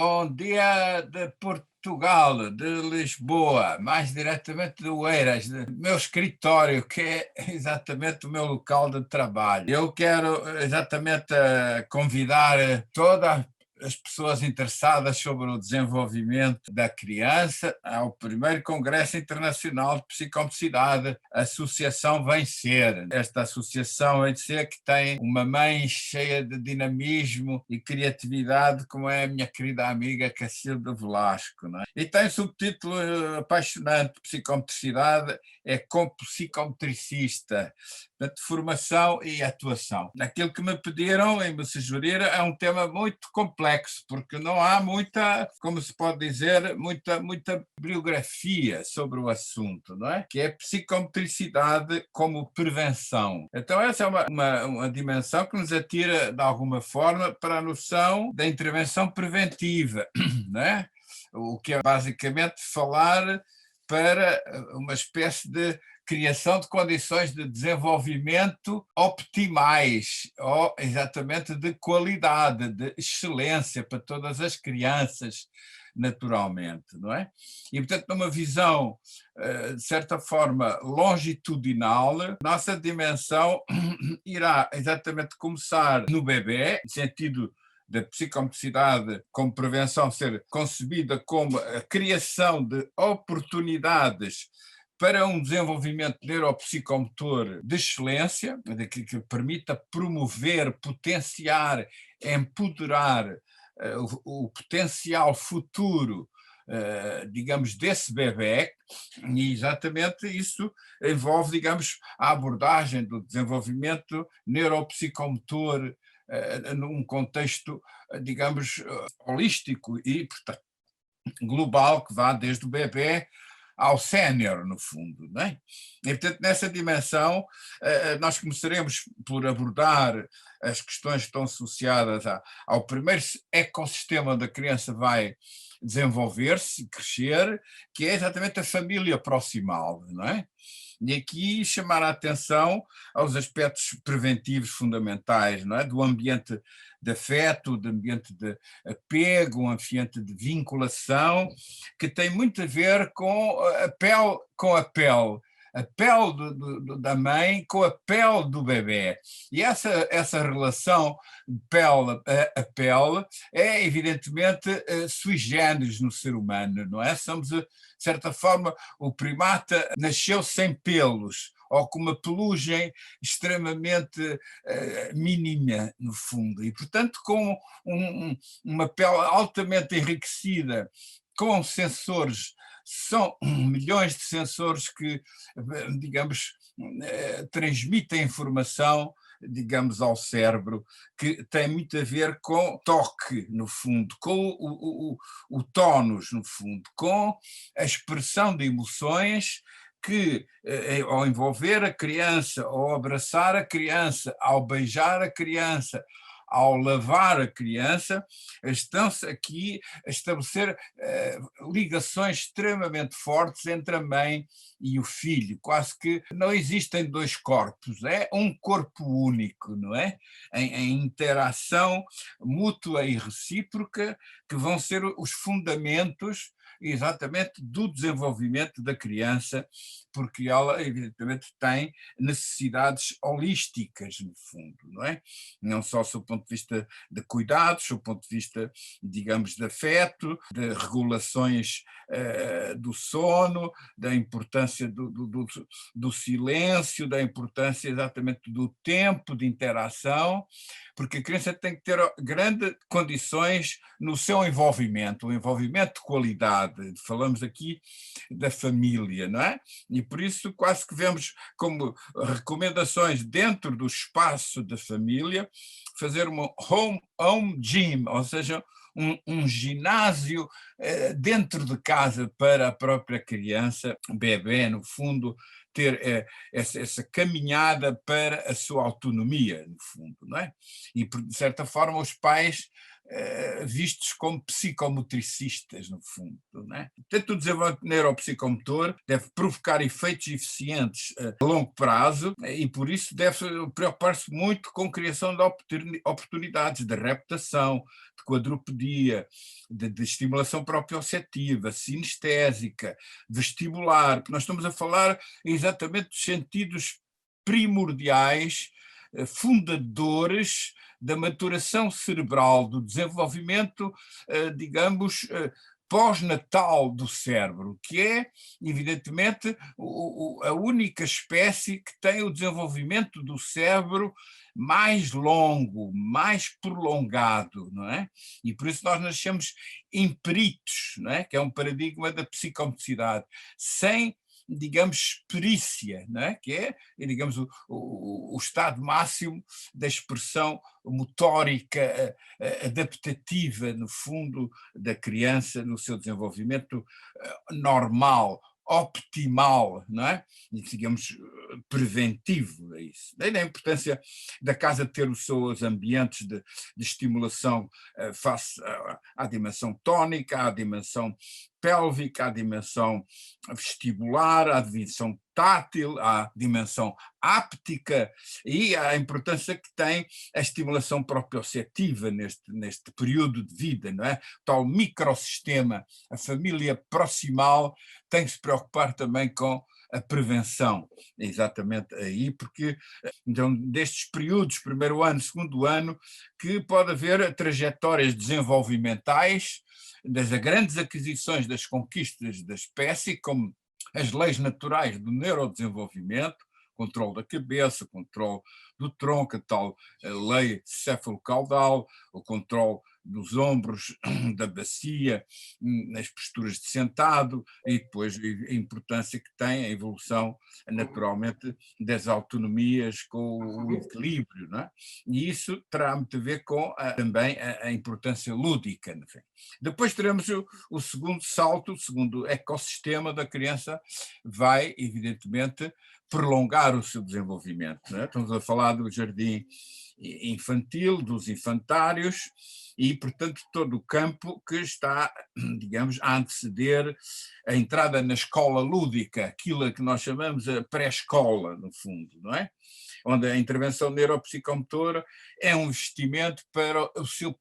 Bom dia de Portugal, de Lisboa, mais diretamente de Oeiras, do meu escritório, que é exatamente o meu local de trabalho. Eu quero exatamente convidar toda as pessoas interessadas sobre o desenvolvimento da criança ao primeiro Congresso Internacional de Psicomotricidade, Associação Vencer. Esta associação Vencer que tem uma mãe cheia de dinamismo e criatividade, como é a minha querida amiga Cacilda Velasco. Não é? E tem um subtítulo apaixonante, Psicomotricidade é com psicometricista. Portanto, formação e atuação. Aquilo que me pediram e me sugeriram é um tema muito complexo, porque não há muita, como se pode dizer, muita bibliografia sobre o assunto, não é? Que é psicometricidade como prevenção. Então essa é uma dimensão que nos atira, de alguma forma, para a noção da intervenção preventiva, não é? O que é basicamente falar para uma espécie de criação de condições de desenvolvimento optimais, ou exatamente de qualidade, de excelência para todas as crianças, naturalmente, não é? E, portanto, numa visão, de certa forma, longitudinal, nossa dimensão irá exatamente começar no bebé, no sentido da psicomotricidade como prevenção ser concebida como a criação de oportunidades para um desenvolvimento neuropsicomotor de excelência, que permita promover, potenciar, empoderar o potencial futuro, digamos, desse bebé, e exatamente isso envolve, digamos, a abordagem do desenvolvimento neuropsicomotor num contexto, digamos, holístico e, portanto, global, que vá desde o bebé ao sénior, no fundo. Não é? E, portanto, nessa dimensão, nós começaremos por abordar as questões que estão associadas ao primeiro ecossistema onde a criança vai desenvolver-se, crescer, que é exatamente a família proximal, não é? E aqui chamar a atenção aos aspectos preventivos fundamentais, não é? Do ambiente de afeto, do ambiente de apego, um ambiente de vinculação, que tem muito a ver com a pele da mãe com a pele do bebê. E essa relação de pele a pele é evidentemente sui generis no ser humano, não é? Somos, de certa forma, o primata nasceu sem pelos, ou com uma pelugem extremamente mínima, no fundo, e, portanto, com uma pele altamente enriquecida, com sensores, são milhões de sensores que, digamos, transmitem informação, digamos, ao cérebro, que tem muito a ver com toque, no fundo, com o tónus, no fundo, com a expressão de emoções que, ao envolver a criança, ao abraçar a criança, ao beijar a criança, ao lavar a criança, estão-se aqui a estabelecer ligações extremamente fortes entre a mãe e o filho, quase que não existem dois corpos, é um corpo único, não é? Em interação mútua e recíproca, que vão ser os fundamentos exatamente do desenvolvimento da criança, porque ela evidentemente tem necessidades holísticas, no fundo, não é? Não só do ponto de vista de cuidados, do ponto de vista, digamos, de afeto, de regulações do sono, da importância do silêncio, da importância exatamente do tempo de interação, porque a criança tem que ter grandes condições no seu envolvimento, um envolvimento de qualidade. Falamos aqui da família, não é? E por isso quase que vemos como recomendações dentro do espaço da família fazer uma home gym, ou seja, um ginásio dentro de casa para a própria criança, bebê, no fundo, ter essa caminhada para a sua autonomia, no fundo, não é? E, de certa forma, os pais vistos como psicomotricistas, no fundo. Não é? Portanto, o desenvolvimento neuropsicomotor deve provocar efeitos eficientes a longo prazo e, por isso, deve preocupar-se muito com a criação de oportunidades de reputação, de quadrupedia, de estimulação proprioceptiva, sinestésica, vestibular, porque nós estamos a falar exatamente dos sentidos primordiais, fundadores da maturação cerebral, do desenvolvimento, digamos, pós-natal do cérebro, que é, evidentemente, a única espécie que tem o desenvolvimento do cérebro mais longo, mais prolongado, não é? E por isso nós nascemos imperitos, não é? Que é um paradigma da psicomotricidade, sem, digamos, perícia, não é? Que é, digamos, o estado máximo da expressão motórica adaptativa, no fundo, da criança no seu desenvolvimento normal, optimal, não é? E, digamos, preventivo a isso. Daí a importância da casa ter os seus ambientes de estimulação face à dimensão tónica, à dimensão pélvica, à dimensão vestibular, à dimensão tátil, à dimensão áptica e à importância que tem a estimulação proprioceptiva neste período de vida, não é? O tal microsistema, a família proximal tem que se preocupar também com a prevenção, exatamente aí, porque então, destes períodos, primeiro ano, segundo ano, que pode haver trajetórias desenvolvimentais das grandes aquisições das conquistas da espécie, como as leis naturais do neurodesenvolvimento, controle da cabeça, controle do tronco, a tal lei céfalo-caudal, o controle dos ombros, da bacia, nas posturas de sentado, e depois a importância que tem a evolução, naturalmente, das autonomias com o equilíbrio, não é? E isso terá muito a ver com também a importância lúdica. Enfim. Depois teremos o segundo salto, o segundo ecossistema da criança vai, evidentemente, prolongar o seu desenvolvimento. Não é? Estamos a falar do jardim infantil, dos infantários, e, portanto, todo o campo que está, digamos, a anteceder a entrada na escola lúdica, aquilo que nós chamamos a pré-escola, no fundo, não é? Onde a intervenção neuropsicomotora é um investimento para o seu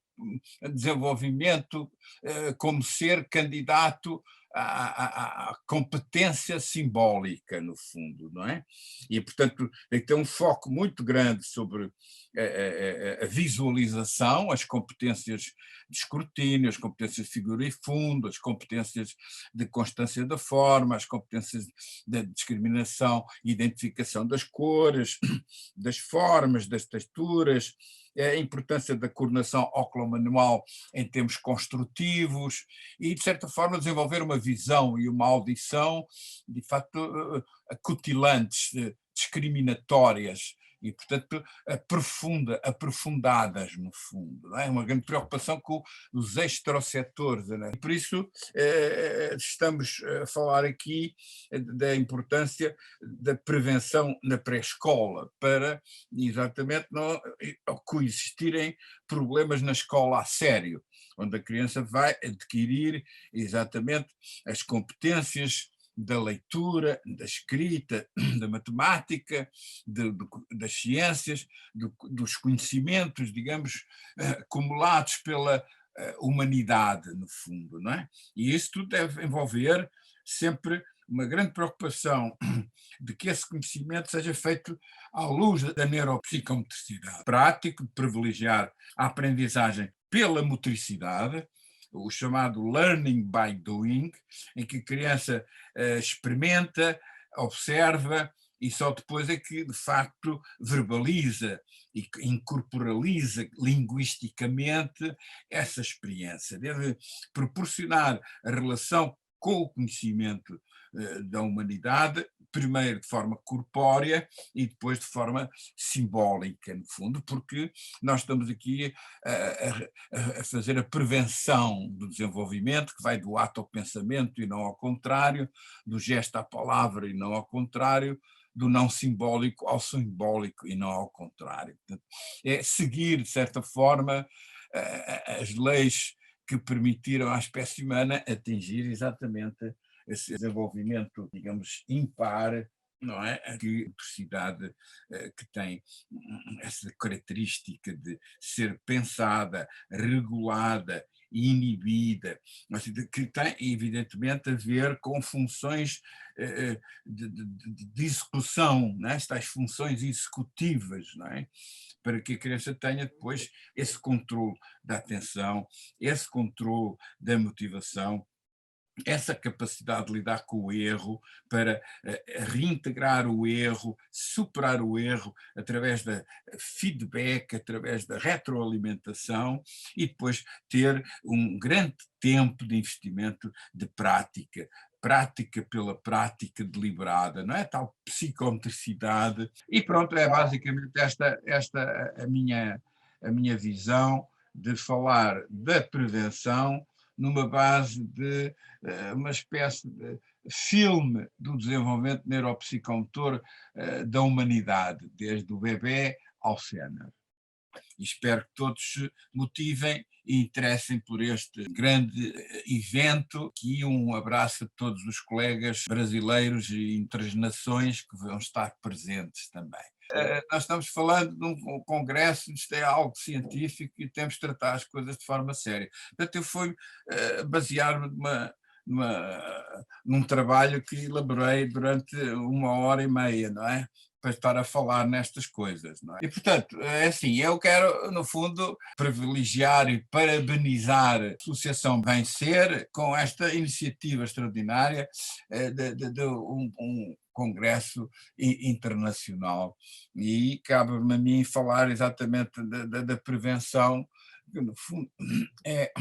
desenvolvimento como ser candidato à competência simbólica, no fundo, não é? E, portanto, tem que ter um foco muito grande sobre a visualização, as competências de escrutínio, as competências de figura e fundo, as competências de constância da forma, as competências de discriminação e identificação das cores, das formas, das texturas, a importância da coordenação óculo-manual em termos construtivos e, de certa forma, desenvolver uma visão e uma audição, de facto, acutilantes, discriminatórias e, portanto, aprofundadas, no fundo. Não é uma grande preocupação com os extrosetores. Não é? E por isso estamos a falar aqui da importância da prevenção na pré-escola, para exatamente não coexistirem problemas na escola a sério, onde a criança vai adquirir exatamente as competências da leitura, da escrita, da matemática, das ciências, dos conhecimentos, digamos, acumulados pela humanidade, no fundo, não é? E isso tudo deve envolver sempre uma grande preocupação de que esse conhecimento seja feito à luz da neuropsicomotricidade. Prático, de privilegiar a aprendizagem pela motricidade, o chamado learning by doing, em que a criança experimenta, observa e só depois é que, de facto, verbaliza e incorporaliza linguisticamente essa experiência. Deve proporcionar a relação com o conhecimento da humanidade, primeiro de forma corpórea e depois de forma simbólica, no fundo, porque nós estamos aqui a fazer a prevenção do desenvolvimento, que vai do ato ao pensamento e não ao contrário, do gesto à palavra e não ao contrário, do não simbólico ao simbólico e não ao contrário. Portanto, é seguir, de certa forma, as leis que permitiram à espécie humana atingir exatamente esse desenvolvimento, digamos, impar, não é? Que a sociedade que tem essa característica de ser pensada, regulada, inibida, mas que tem evidentemente a ver com funções de execução, não é? Estas funções executivas, não é? Para que a criança tenha depois esse controle da atenção, esse controle da motivação, essa capacidade de lidar com o erro, para reintegrar o erro, superar o erro através da feedback, através da retroalimentação e depois ter um grande tempo de investimento de prática. Prática pela prática deliberada, não é? Tal psicomotricidade. E pronto, é basicamente esta a minha visão de falar da prevenção numa base de uma espécie de filme do desenvolvimento neuropsicomotor da humanidade, desde o bebê ao sénior. E espero que todos se motivem e interessem por este grande evento. E um abraço a todos os colegas brasileiros e internações que vão estar presentes também. Nós estamos falando de um congresso, isto é algo científico e temos de tratar as coisas de forma séria. Portanto, eu fui basear-me num trabalho que elaborei durante 1 hora e meia, não é? Para estar a falar nestas coisas, não é? E, portanto, é assim, eu quero, no fundo, privilegiar e parabenizar a Associação Bem Ser com esta iniciativa extraordinária de um congresso internacional. E cabe-me a mim falar exatamente da prevenção, que no fundo é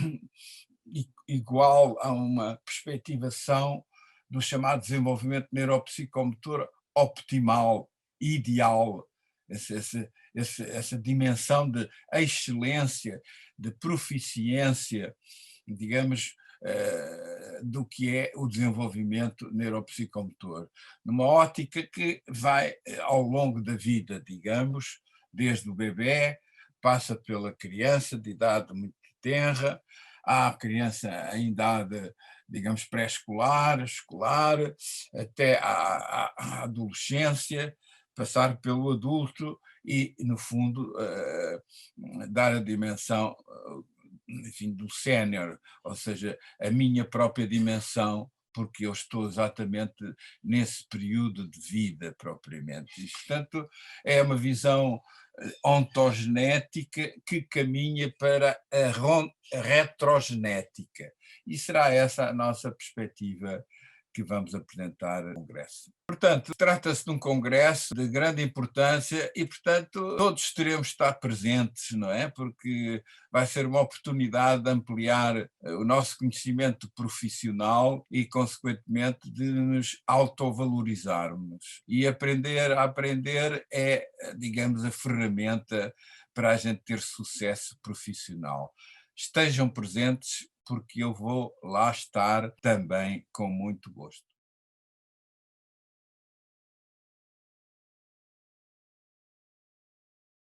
igual a uma perspectivação do chamado desenvolvimento neuropsicomotor optimal, ideal, essa dimensão de excelência, de proficiência, digamos, do que é o desenvolvimento neuropsicomotor, numa ótica que vai ao longo da vida, digamos, desde o bebê, passa pela criança de idade muito tenra, à criança em idade, digamos, pré-escolar, escolar, até à adolescência, passar pelo adulto e, no fundo, dar a dimensão, enfim, do sénior, ou seja, a minha própria dimensão, porque eu estou exatamente nesse período de vida propriamente. E, portanto, é uma visão ontogenética que caminha para a retrogenética. E será essa a nossa perspectiva que vamos apresentar no Congresso. Portanto, trata-se de um congresso de grande importância e, portanto, todos teremos de estar presentes, não é? Porque vai ser uma oportunidade de ampliar o nosso conhecimento profissional e, consequentemente, de nos autovalorizarmos. E aprender a aprender é, digamos, a ferramenta para a gente ter sucesso profissional. Estejam presentes, porque eu vou lá estar também com muito gosto.